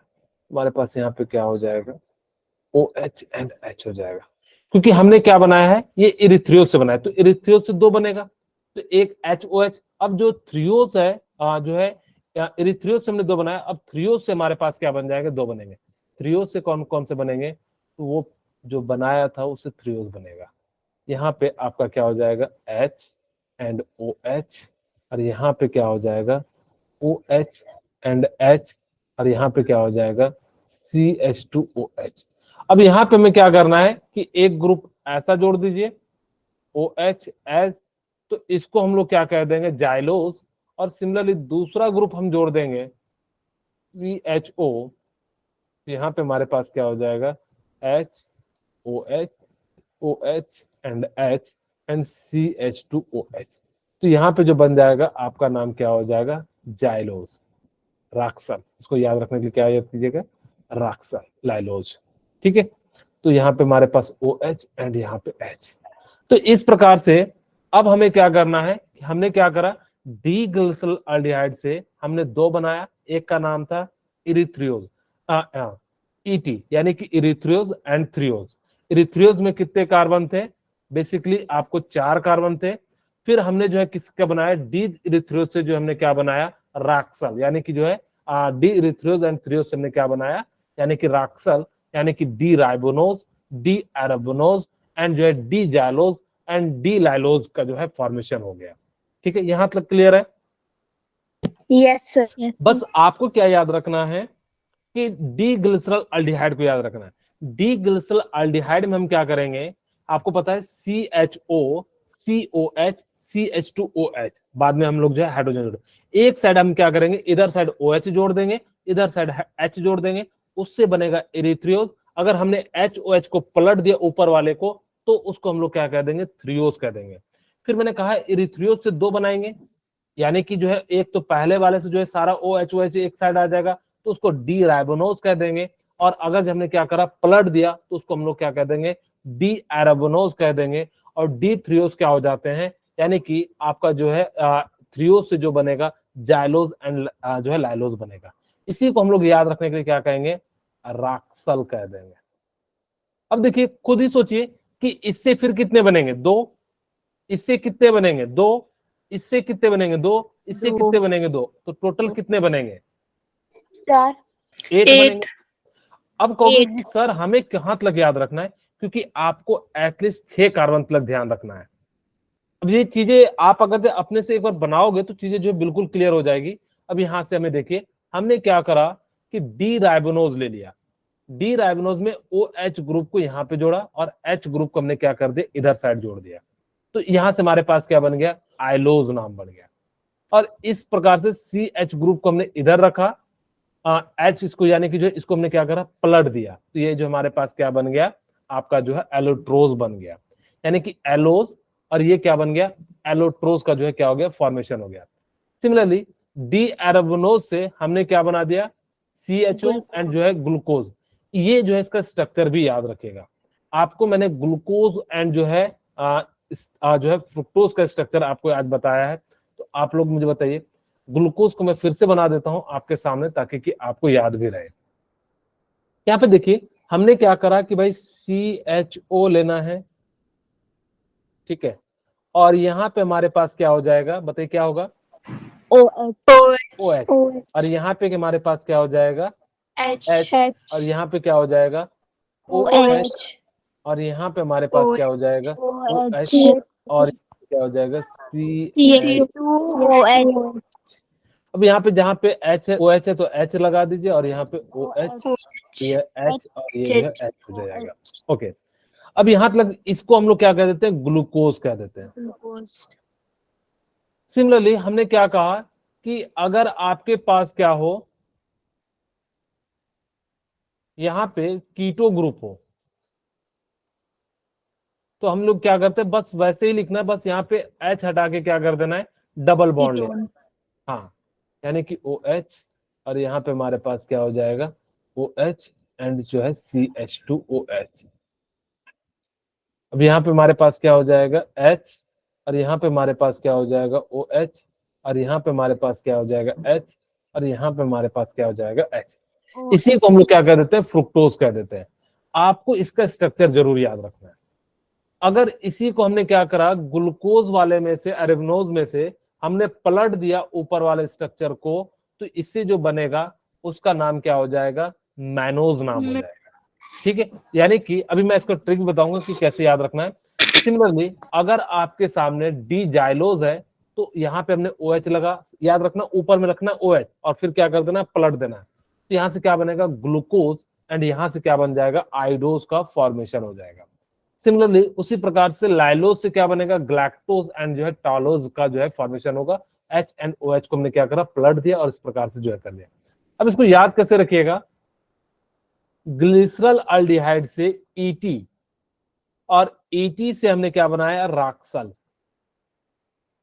हमारे पास यहाँ पे क्या हो जाएगा, OH एंड H हो जाएगा, क्योंकि हमने क्या बनाया है, ये इरिथ्रियोज से बनाया, तो इरिथ्रियोज से 2 बनेगा, तो एक HOH। अब जो थ्रियोज है जो है इरिथ्रियोज से हमने 2 बनाया, अब थ्रियोज से हमारे पास क्या बन जाएंगे, 2 बनेंगे। थ्रियोज से कौन कौन से बनेंगे, तो वो जो बनाया था उससे थ्रियोज बनेगा। यहाँ पे आपका क्या हो जाएगा H एंड OH, और यहाँ पे क्या हो जाएगा OH एंड H, और यहाँ पे क्या हो जाएगा CH2OH। अब यहाँ पे हमें क्या करना है कि एक ग्रुप ऐसा जोड़ दीजिए OH H, तो इसको हम लोग क्या कह देंगे जाइलोज, और सिमिलरली दूसरा ग्रुप हम जोड़ देंगे CHO, यहाँ पे हमारे पास क्या हो जाएगा H OH OH and H and CH2OH। तो यहाँ पे जो बन जाएगा आपका नाम क्या हो जाएगा जाइलोज, राक्सल। इसको याद रखने के लिए क्या याद कीजिएगा राक्सल, लाइलोज। ठीक है, तो यहाँ पे हमारे पास OH एंड यहाँ पे H। तो इस प्रकार से अब हमें क्या करना है, हमने क्या करा डी ग्लिसरॉल एल्डिहाइड से हमने दो बनाया, एक का नाम था इरिथ्रियोज ET यानी कि इरिथ्रियोज एंड थ्रियोज। इरिथ्रियोज में कितने कार्बन थे, बेसिकली आपको 4 कार्बन थे। फिर हमने जो है किसका बनाया डी इरिथ्रियोज से जो हमने क्या बनाया राक्सल, यानी कि जो है डी इरिथ्रियोज एंड थ्रियोज से हमने क्या बनाया यानी कि राक्सल, यानी कि डी राइबोनोज, डी एराबोनोज एंड जो है डी जाइलोज एंड डी लाइलोज का जो है फॉर्मेशन हो गया। ठीक है, यहां तक क्लियर है? Yes sir. बस आपको क्या याद रखना है कि डी ग्लिसरॉल एल्डिहाइड को याद रखना है। डी ग्लिसरॉल एल्डिहाइड में हम क्या करेंगे, आपको पता है CHO COH CH2OH, बाद में हम लोग जो है हाइड्रोजन जोड़, एक साइड हम क्या करेंगे इधर साइड OH जोड़ देंगे, इधर साइड H जोड़ देंगे, उससे बनेगा इरिथ्रियोज। अगर हमने HOH को पलट दिया ऊपर वाले को तो उसको हम लोग क्या कह देंगे थ्रियोज कह देंगे। फिर मैंने कहा इरिथ्रियोज से दो बनाएंगे, यानी कि जो है एक तो पहले वाले से जो है सारा OH एक साइड आ जाएगा तो उसको डी राइबोनोज कह देंगे, और अगर हमने क्या करा पलट दिया तो उसको हम लोग क्या कह देंगे डी एराबोनोज कह देंगे, और डी थ्रियोज क्या हो जाते हैं यानी कि आपका जो है थ्रियोज से जो बनेगा जाइलोज एंड जो है लाइलोज बनेगा। इसी को हम लोग याद रखने के लिए क्या कहेंगे राक्सल कह देंगे। अब देखिए खुद ही सोचिए कि इससे फिर कितने बनेंगे दो, इससे कितने बनेंगे दो, इससे कितने बनेंगे दो, इससे कितने बनेंगे दो, तो टोटल कितने बनेंगे 4 8 बनेंगे। अब कहोगे कि सर हमें कहां तक याद रखना है, क्योंकि आपको एटलीस्ट 6 कार्बन तक ध्यान रखना है। अब ये चीजें आप अगर अपने से एक बार बनाओगे तो चीजें जो बिल्कुल क्लियर हो जाएगी। अब यहां से हमें देखिए हमने क्या करा कि डी राइबोनोज ले लिया, डी राइबोनोज में OH ग्रुप को यहाँ पे जोड़ा और H ग्रुप को हमने क्या कर दिया इधर साइड जोड़ दिया, तो यहां से हमारे पास क्या बन गया आइलोज नाम बन गया। और इस प्रकार से CH ग्रुप को हमने इधर रखा, H इसको यानी कि जो इसको हमने क्या करा पलट दिया, तो ये जो हमारे पास क्या बन गया आपका जो है एलोट्रोज बन गया, यानी कि एलोज, और ये क्या बन गया एलोट्रोज का जो है क्या हो गया फॉर्मेशन हो गया। सिमिलरली डी एराबोनोज से हमने क्या बना दिया CHO एंड जो है ग्लूकोज। ये जो है इसका स्ट्रक्चर भी याद रखेगा आपको, मैंने ग्लूकोज एंड जो है जो है फ्रुक्टोज का स्ट्रक्चर आपको आज बताया है। तो आप लोग मुझे बताइए, ग्लूकोज को मैं फिर से बना देता हूं आपके सामने ताकि कि आपको याद भी रहे। यहाँ पे देखिए हमने क्या करा कि भाई CHO लेना है, ठीक है, और यहाँ पे हमारे पास क्या हो जाएगा बताइए क्या होगा OH, और यहाँ पे हमारे पास क्या हो जाएगा H, और यहाँ पे क्या हो जाएगा OH, और यहाँ पे हमारे पास क्या हो जाएगा OH, और क्या हो जाएगा CH2OH। अब यहाँ पे जहाँ पे H है OH है तो H लगा दीजिए, और यहाँ पे OH ये H और ये जो है H हो जाएगा। ओके, अब यहाँ तक इसको हम लोग क्या कह देते हैं ग्लूकोज कह देते हैं। सिमिलरली हमने क्या कहा कि अगर आपके पास क्या हो यहाँ पे कीटो ग्रुप हो तो हम लोग क्या करते हैं बस वैसे ही लिखना है, बस यहाँ पे H हटा के क्या कर देना है डबल बॉन्ड लेना। हाँ, यानी कि OH, और यहाँ पे हमारे पास क्या हो जाएगा OH एंड जो है CH2OH। अब यहाँ पे हमारे पास क्या हो जाएगा H, और यहाँ पे हमारे पास क्या हो जाएगा OH, और यहाँ पे हमारे पास क्या हो जाएगा H, और यहाँ पे हमारे पास क्या हो जाएगा H। इसी को हम लोग क्या कह देते हैं फ्रुक्टोज कह देते हैं। आपको इसका स्ट्रक्चर जरूर याद रखना है। अगर इसी को हमने क्या करा ग्लूकोज वाले में से अरेबनोज में से हमने पलट दिया ऊपर वाले स्ट्रक्चर को, तो इससे जो बनेगा उसका नाम क्या हो जाएगा मैनोज नाम हो जाएगा। ठीक है, यानी कि अभी मैं इसको ट्रिक बताऊंगा कि कैसे याद रखना है। सिमिलरली अगर आपके सामने डी जाइलोज है तो यहाँ पे हमने OH लगा, याद रखना ऊपर में रखना OH और फिर क्या कर देना, पलट देना। तो यहाँ से क्या बनेगा, ग्लूकोज, एंड यहाँ से क्या बन जाएगा, आइडोज का फॉर्मेशन हो जाएगा। सिमिलरली उसी प्रकार से लाइलोज से क्या बनेगा, ग्लैक्टोज एंड जो है टॉलोज का जो है फॉर्मेशन होगा। H एंड OH को हमने क्या करा, पलट दिया और इस प्रकार से जो है कर दिया। अब इसको याद कैसे रखिएगा, ग्लिसरल अल्डिहाइड से ET और ET से हमने क्या बनाया, राक्सल।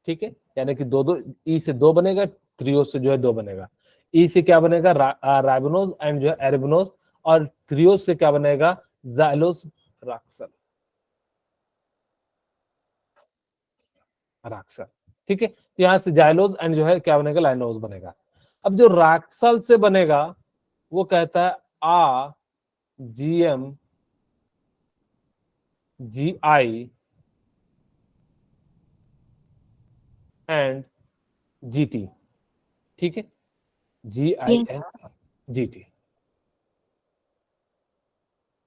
ठीक है, यानी कि दो दो E से 2 बनेगा, थ्रियो से जो है 2 बनेगा। E से क्या बनेगा, राइबोनोज एंड जो है एरिबोनोज, और थ्रियो से क्या बनेगा, जाइलोज राक्सल। राक्सल, ठीक है, यहां से जाइलोज एंड जो है क्या बनेगा, लाइनोज बनेगा। अब जो राक्सल से बनेगा वो कहता है GM GI एंड GT। ठीक है, GI एंड GT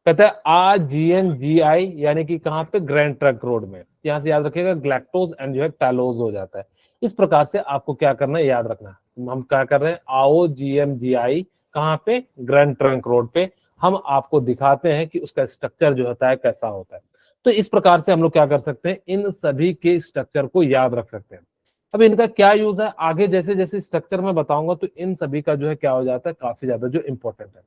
कहता है RGNGI, यानी कि कहां पे, ग्रैंड ट्रंक रोड में। यहां से याद रखिएगा ग्लैक्टोज एंड जो है टैलोज हो जाता है। इस प्रकार से आपको क्या करना है, याद रखना है। हम क्या कर रहे हैं, AOGMGI कहां पे, ग्रैंड ट्रंक रोड पे। हम आपको दिखाते हैं कि उसका स्ट्रक्चर जो होता है कैसा होता है। तो इस प्रकार से हम लोग क्या कर सकते हैं, इन सभी के स्ट्रक्चर को याद रख सकते हैं। अब इनका क्या यूज है, आगे जैसे जैसे स्ट्रक्चर में बताऊंगा तो इन सभी का जो है क्या हो जाता है, काफी ज्यादा जो इम्पोर्टेंट है।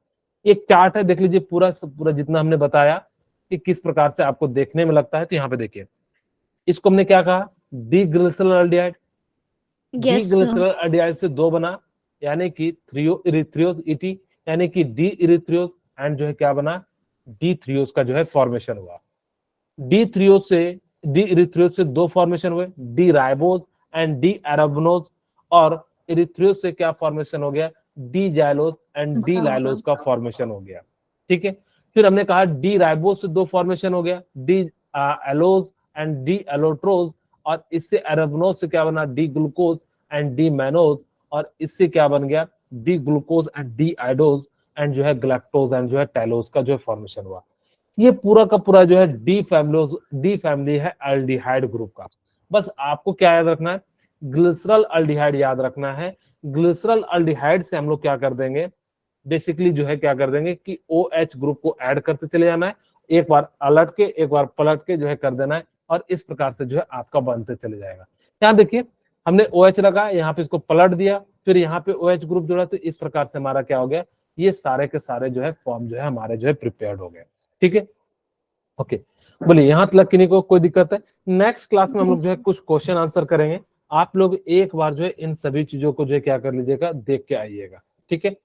एक चार्ट है, देख लीजिए पूरा पूरा जितना हमने बताया कि किस प्रकार से आपको देखने में लगता है। तो यहाँ पे देखिए, इसको हमने क्या कहा, D glycerol aldehyde. D glycerol aldehyde से 2 बना, यानी कि थ्रियो इरिथ्रियोज ET, यानी कि डी इरिथ्रियोज एंड जो है क्या बना, डी थ्रियोज का जो है फॉर्मेशन हुआ। डी थ्रियोज से, डी इरिथ्रियोज से 2 फॉर्मेशन हुए, डी राइबोज एंड डी एराबोनोज, और इरिथ्रियोज से क्या फॉर्मेशन हो गया, डी जाइलोज एंड डी लाइलोज का फॉर्मेशन हो गया। ठीक है, फिर हमने कहा डी राइबोज से 2 फॉर्मेशन हो गया, D allose and D altrose, और इससे एराबोनोज से क्या बना, D glucose and D mannose, और इससे क्या बन गया, D glucose and D idose, and जो है ग्लैक्टोज एंड जो है टैलोज का जो है फॉर्मेशन हुआ। ये पूरा का पूरा जो है डी फैमिली है एल्डिहाइड ग्रुप का। बस आपको क्या याद रखना है, ग्लिसरल अल्डिहाइड याद रखना है। ग्लिसरल अल्डिहाइड से हम लोग क्या कर देंगे, बेसिकली जो है क्या कर देंगे कि OH ग्रुप को ऐड करते चले जाना है, एक बार अलट के एक बार पलट के जो है कर देना है, और इस प्रकार से जो है आपका बनते चले जाएगा। यहाँ देखिए हमने OH लगा, यहाँ पे इसको पलट दिया, फिर यहाँ पे OH ग्रुप जोड़ा, तो इस प्रकार से हमारा क्या हो गया, ये सारे के सारे जो है फॉर्म जो है हमारे जो है प्रिपेयर्ड हो गए। ठीक है, ओके, बोलिए यहाँ तक किन्हीं को कोई दिक्कत है? नेक्स्ट क्लास में हम लोग जो है कुछ क्वेश्चन आंसर करेंगे। आप लोग एक बार जो है इन सभी चीजों को जो है क्या कर लीजिएगा, देख के आइएगा। ठीक है।